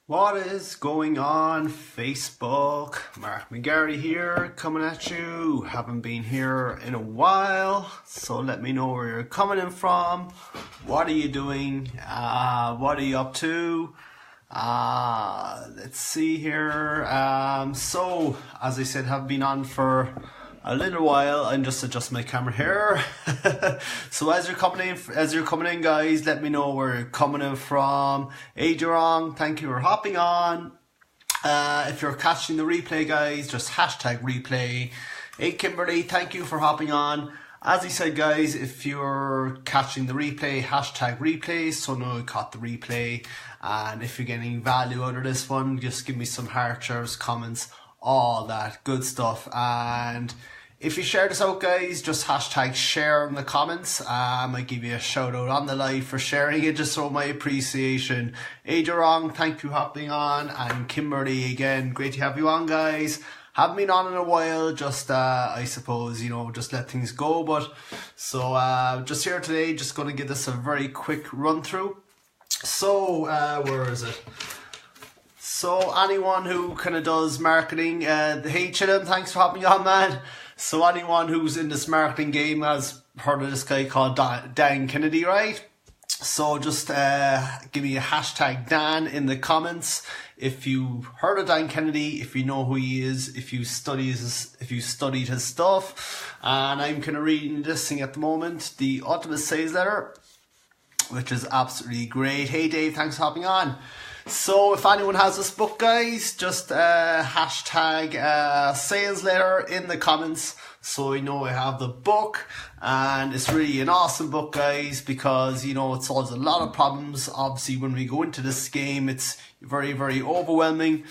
What is going on Facebook? Mark McGarry here, coming at you. Haven't been here in a while, so let me know where you're coming in from. What are you doing? What are you up to? Let's see here. So as I said, have been on for a little while. I'm just adjusting my camera here. So as you're coming in, guys, let me know where you're coming in from. Hey Durong, thank you for hopping on. If you're catching the replay, guys, just hashtag replay. Hey Kimberly, thank you for hopping on. As I said, guys, if you're catching the replay, hashtag replay, so know you caught the replay. And if you're getting value out of this one, just give me some heart shares, comments, all that good stuff. And if you share this out, guys, just hashtag share in the comments. I might give you a shout out on the live for sharing it, just so my appreciation. Hey Durong, thank you for hopping on. And Kimberly again, great to have you on, guys. Haven't been on in a while, just I suppose, just let things go. But so just here today, just going to give this a very quick run through. So where is it? So anyone who kind of does marketing, hey Chillum, thanks for hopping on, man. So anyone who's in this marketing game has heard of this guy called Dan Kennedy, right? So just give me a hashtag Dan in the comments if you heard of Dan Kennedy, if you know who he is, if you studied his stuff. And I'm kind of reading this thing at the moment, the Ultimate Sales Letter, which is absolutely great. Hey Dave, thanks for hopping on. So if anyone has this book, guys, just hashtag sales letter in the comments so I know I have the book. And it's really an awesome book, guys, because it solves a lot of problems. Obviously when we go into this game, it's very, very overwhelming.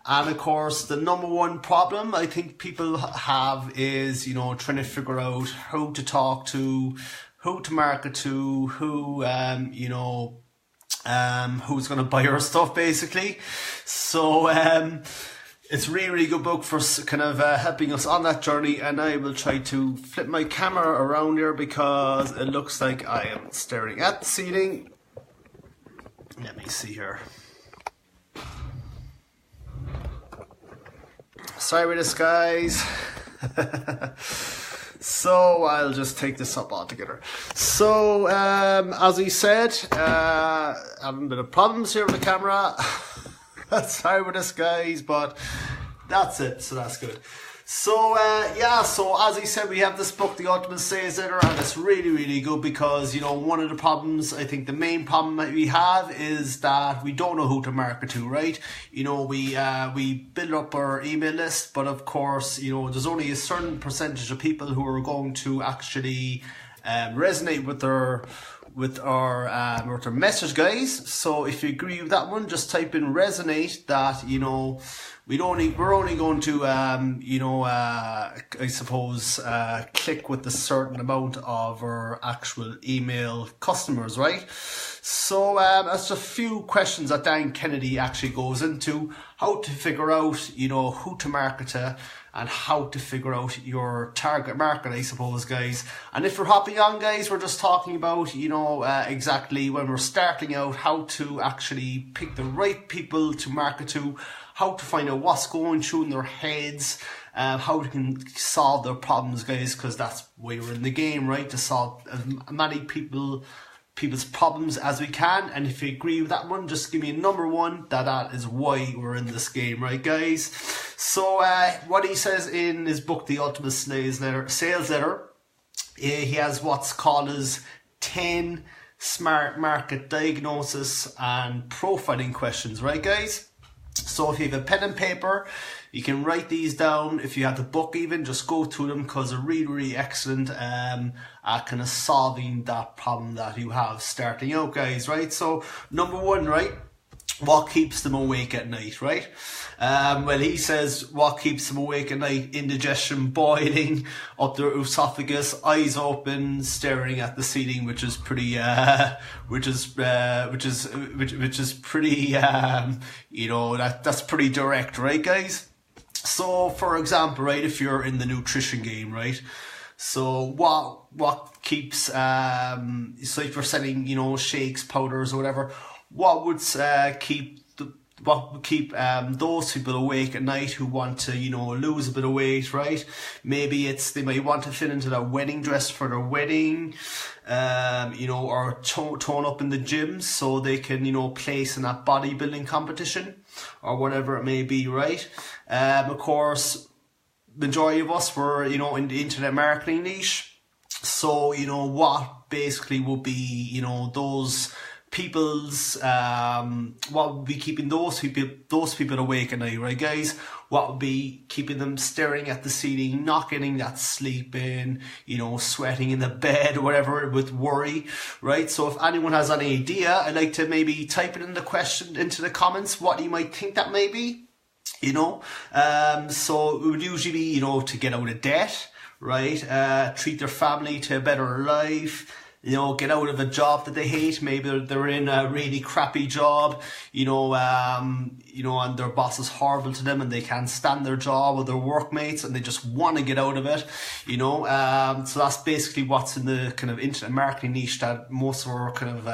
And of course the number one problem I think people have is trying to figure out who to talk to, who to market to, who's going to buy our stuff, basically. So it's really, really good book for kind of helping us on that journey. And I will try to flip my camera around here because it looks like I am staring at the ceiling. Let me see here. Sorry with this, guys. So I'll just take this up altogether. So as we said, having a bit of problems here with the camera. Sorry with this, guys, but that's it. So that's good. So so as I said, we have this book, The Ultimate Sales Letter, and it's really, really good because one of the problems, I think the main problem that we have is that we don't know who to market to, right? We build up our email list, but of course, there's only a certain percentage of people who are going to actually resonate with our message, guys. So if you agree with that one, just type in resonate. That we're only going to I suppose click with a certain amount of our actual email customers, right? So that's a few questions that Dan Kennedy actually goes into, how to figure out who to market to and how to figure out your target market, I suppose, guys. And if you're hopping on, guys, we're just talking about exactly when we're starting out, how to actually pick the right people to market to, how to find out what's going through in their heads, how we can solve their problems, guys, because that's why we're in the game, right? To solve as many people's problems as we can. And if you agree with that one, just give me a number one. That is why we're in this game, right, guys? So what he says in his book, The Ultimate Sales Letter, he has what's called as 10 smart market diagnosis and profiling questions, right, guys? So if you have a pen and paper, you can write these down. If you have the book, even just go through them because they're really, really excellent at kind of solving that problem that you have starting out, guys, right? So number one, right, what keeps them awake at night, right? Well, he says what keeps them awake at night: indigestion, boiling up their esophagus, eyes open, staring at the ceiling, which is pretty, which is pretty, that's pretty direct, right, guys? So, for example, right, if you're in the nutrition game, right? So what keeps so if you're selling shakes, powders, or whatever, what would keep what will keep those people awake at night who want to, lose a bit of weight, right? Maybe they might want to fit into their wedding dress for their wedding, or tone up in the gym so they can, place in that bodybuilding competition or whatever it may be, right? Of course, majority of us were, in the internet marketing niche. So, what basically would be, those people's what would be keeping those people awake at night, right guys? What would be keeping them staring at the ceiling, not getting that sleep in, sweating in the bed or whatever with worry, right? So if anyone has any idea, I'd like to maybe type it in into the comments what you might think that may be, so it would usually be, to get out of debt, right? Treat their family to a better life, get out of a job that they hate. Maybe they're in a really crappy job, and their boss is horrible to them and they can't stand their job or their workmates and they just want to get out of it, so that's basically what's in the kind of internet marketing niche that most of our kind of,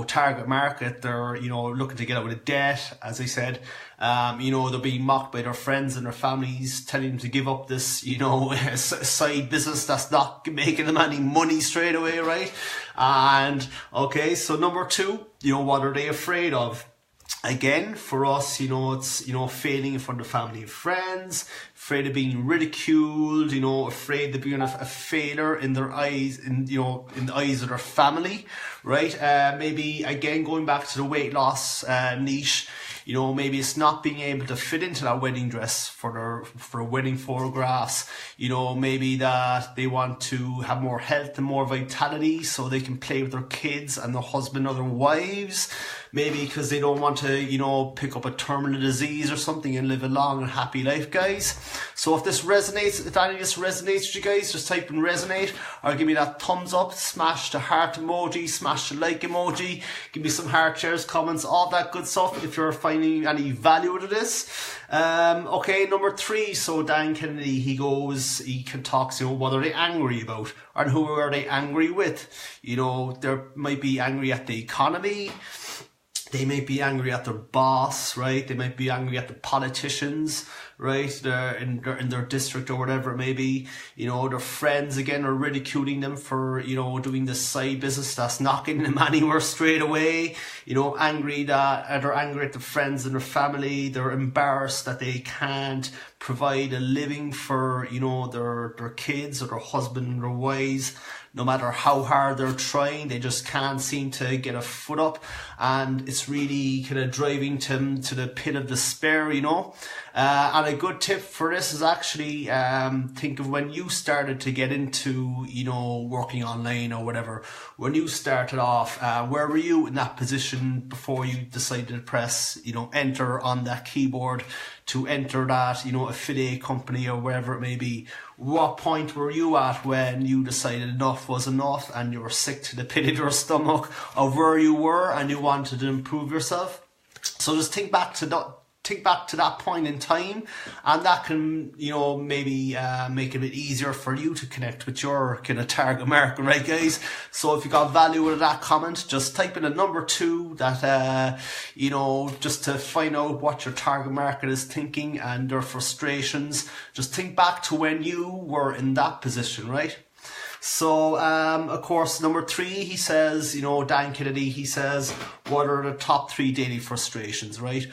target market. They're, looking to get out of debt, as I said. They're being mocked by their friends and their families, telling them to give up this, side business that's not making them any money straight away, right? And, okay, so number 2, what are they afraid of? Again, for us, it's, failing in front of family and friends, afraid of being ridiculed, afraid of being a failure in their eyes, in the eyes of their family, right? Maybe, again, going back to the weight loss niche, maybe it's not being able to fit into that wedding dress for wedding photographs. Maybe that they want to have more health and more vitality so they can play with their kids and their husband or their wives. Maybe because they don't want to, pick up a terminal disease or something and live a long and happy life, guys. So if any of this resonates with you guys, just type in resonate or give me that thumbs up, smash the heart emoji, smash the like emoji, give me some heart shares, comments, all that good stuff if you're finding any value out of this. Okay, number 3, so Dan Kennedy, he talks, what are they angry about? And who are they angry with? They might be angry at the economy. They might be angry at their boss, right? They might be angry at the politicians, right? They're in their district or whatever it may be. Their friends, again, are ridiculing them for, doing this side business that's not getting them anywhere straight away. They're angry at the friends and their family. They're embarrassed that they can't provide a living for, their kids or their husband and their wives. No matter how hard they're trying, they just can't seem to get a foot up, and it's really kind of driving them to the pit of despair, And a good tip for this is actually think of when you started to get into, working online or whatever. When you started off, where were you in that position before you decided to press, enter on that keyboard to enter that, affiliate company or wherever it may be? What point were you at when you decided enough was enough and you were sick to the pit of your stomach of where you were and you wanted to improve yourself? So just think back to that point in time, and that can, maybe make it a bit easier for you to connect with your kind of target market, right guys? So if you got value out of that comment, just type in a number 2 that, just to find out what your target market is thinking and their frustrations. Just think back to when you were in that position, right? So, of course, number 3, he says, Dan Kennedy, he says, what are the top 3 daily frustrations, right?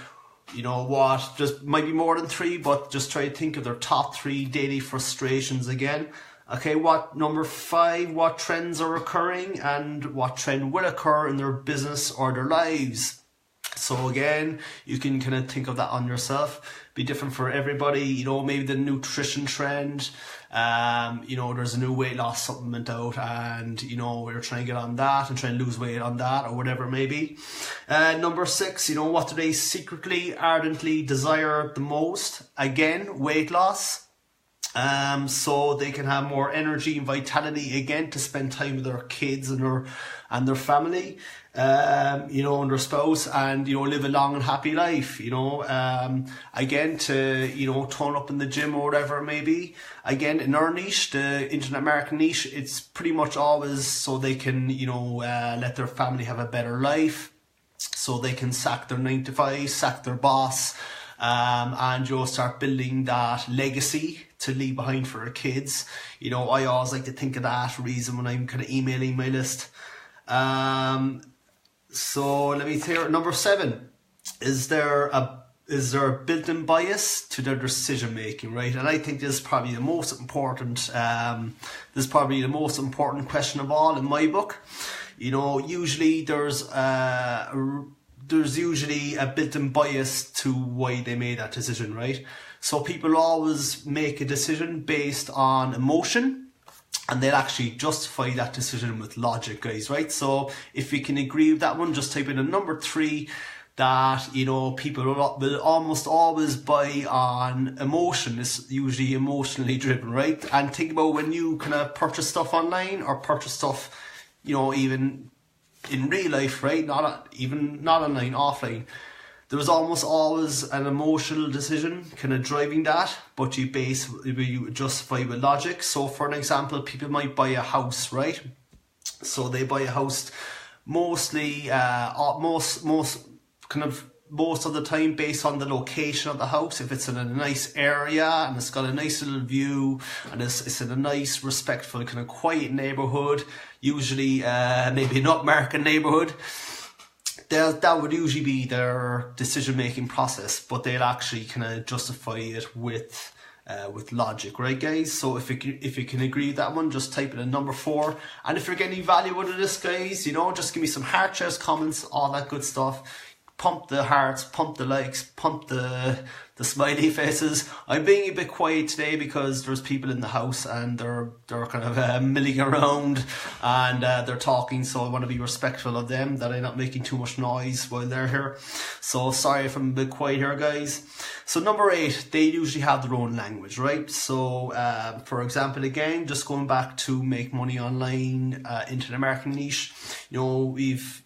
Just might be more than 3, but just try to think of their top 3 daily frustrations again. Okay, number 5, what trends are occurring and what trend will occur in their business or their lives? So again, you can kind of think of that on yourself. Be different for everybody. Maybe the nutrition trend. There's a new weight loss supplement out, and we're trying to get on that and trying to lose weight on that or whatever it may be. Number 6, what do they secretly, ardently desire the most? Again, weight loss. So they can have more energy and vitality again to spend time with their kids and their family, and their spouse, and live a long and happy life. Again, to tone up in the gym or whatever it may be. Again, in our niche, the internet marketing niche, it's pretty much always so they can let their family have a better life. so they can sack their 9 to 5, sack their boss, and you'll start building that legacy to leave behind for their kids. You know, I always like to think of that reason when I'm kind of emailing my list. So let me hear number 7. Is there a built-in bias to their decision making, right? And I think this is probably the most important. This is probably the most important question of all in my book. You know, usually there's usually a built-in bias to why they made that decision, right? So people always make a decision based on emotion, and they'll actually justify that decision with logic, guys, right? So if you can agree with that one, just type in a number 3. That, you know, people will almost always buy on emotion. It's usually emotionally driven, right? And think about when you kind of purchase stuff online or purchase stuff, you know, even in real life, right? Not online, offline. There was almost always an emotional decision kind of driving that, but you justify with logic. So for an example, people might buy a house, right? So they buy a house mostly, most of the time based on the location of the house. If it's in a nice area and it's got a nice little view and it's in a nice, respectful, kind of quiet neighborhood, usually maybe an upmarket neighborhood, that would usually be their decision-making process, but they'll actually kind of justify it with logic, right, guys? So if you can agree with that one, just type in a number 4. And if you're getting value out of this, guys, you know, just give me some heart shares, comments, all that good stuff. Pump the hearts, pump the likes, pump the smiley faces. I'm being a bit quiet today because there's people in the house and they're kind of milling around and they're talking, so I want to be respectful of them, that I'm not making too much noise while they're here. So sorry if I'm a bit quiet here, guys. So number 8, they usually have their own language, right? So for example, again, just going back to make money online into the marketing niche, you know, we've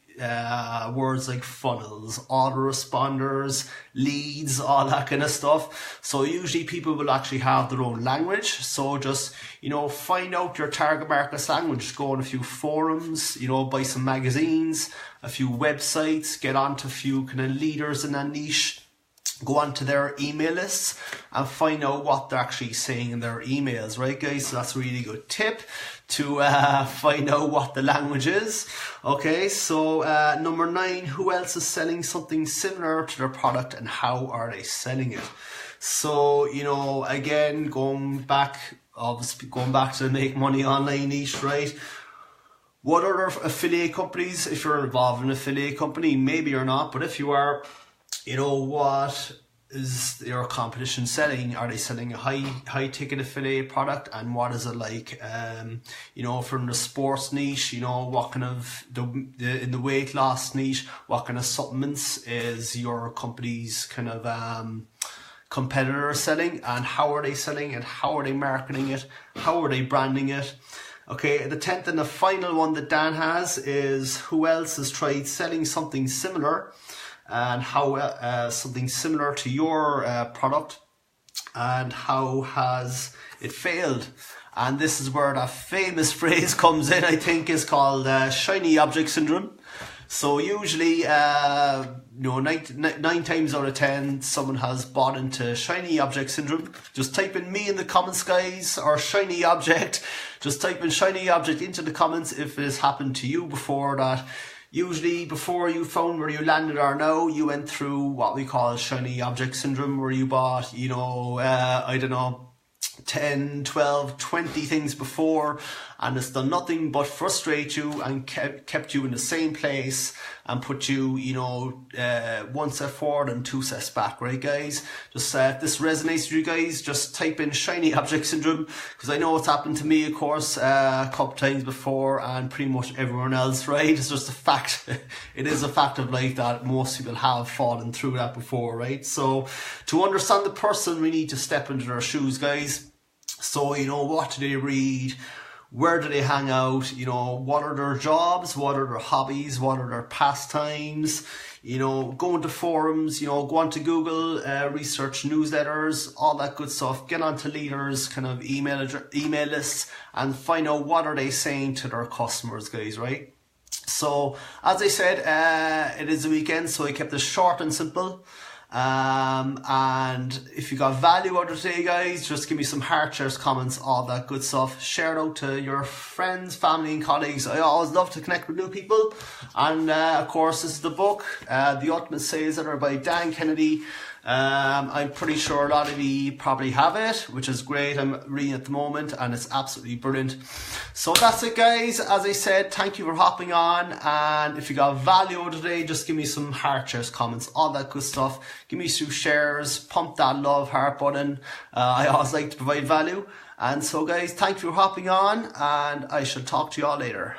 words like funnels, autoresponders, leads, all that kind of stuff. So usually people will actually have their own language. So just, you know, find out your target market's language. Go on a few forums, you know, buy some magazines, a few websites, get onto a few kind of leaders in that niche. Go onto their email lists and find out what they're actually saying in their emails, right, guys? So that's a really good tip to find out what the language is. Okay, so number 9, who else is selling something similar to their product and how are they selling it? So, you know, again, going back to the make money online niche, right? What other affiliate companies, if you're involved in an affiliate company, maybe you're not, but if you are, you know, what is your competition selling? Are they selling a high ticket affiliate product, and what is it like? You know, from the sports niche, you know, what kind of in the weight loss niche, what kind of supplements is your company's kind of competitor selling, and how are they selling it? How are they marketing it? How are they branding it? Okay, the 10th and the final one that Dan has is who else has tried selling something similar and how something similar to your product, and how has it failed? And this is where that famous phrase comes in, I think, is called shiny object syndrome. So usually, you know, 9 times out of 10, someone has bought into shiny object syndrome. Just type in me in the comments, guys, or shiny object. Just type in shiny object into the comments if it has happened to you before that. Usually before you found where you landed are now, you went through what we call shiny object syndrome, where you bought, you know, I don't know, 10, 12, 20 things before, and it's done nothing but frustrate you and kept you in the same place and put you, you know, 1 step forward and 2 steps back, right, guys? Just if this resonates with you guys, just type in shiny object syndrome, because I know it's happened to me, of course, a couple times before, and pretty much everyone else, right? It's just a fact. It is a fact of life that most people have fallen through that before, right? So to understand the person, we need to step into their shoes, guys. So, you know, what do they read? Where do they hang out? You know, what are their jobs? What are their hobbies? What are their pastimes? You know, go into forums, you know, go onto Google, research newsletters, all that good stuff. Get onto leaders, kind of email lists, and find out what are they saying to their customers, guys, right? So, as I said, it is the weekend, so I kept it short and simple. And if you got value out of today, guys, just give me some heart shares, comments, all that good stuff. Share it out to your friends, family, and colleagues. I always love to connect with new people. And of course, this is the book, The Ultimate Sales Editor by Dan Kennedy. I'm pretty sure a lot of you probably have it, which is great. I'm reading it at the moment and it's absolutely brilliant. So that's it, guys. As I said, thank you for hopping on, and if you got value today, just give me some heart shares, comments, all that good stuff. Give me some shares, pump that love heart button. I always like to provide value. And so, guys, thank you for hopping on, and I shall talk to you all later.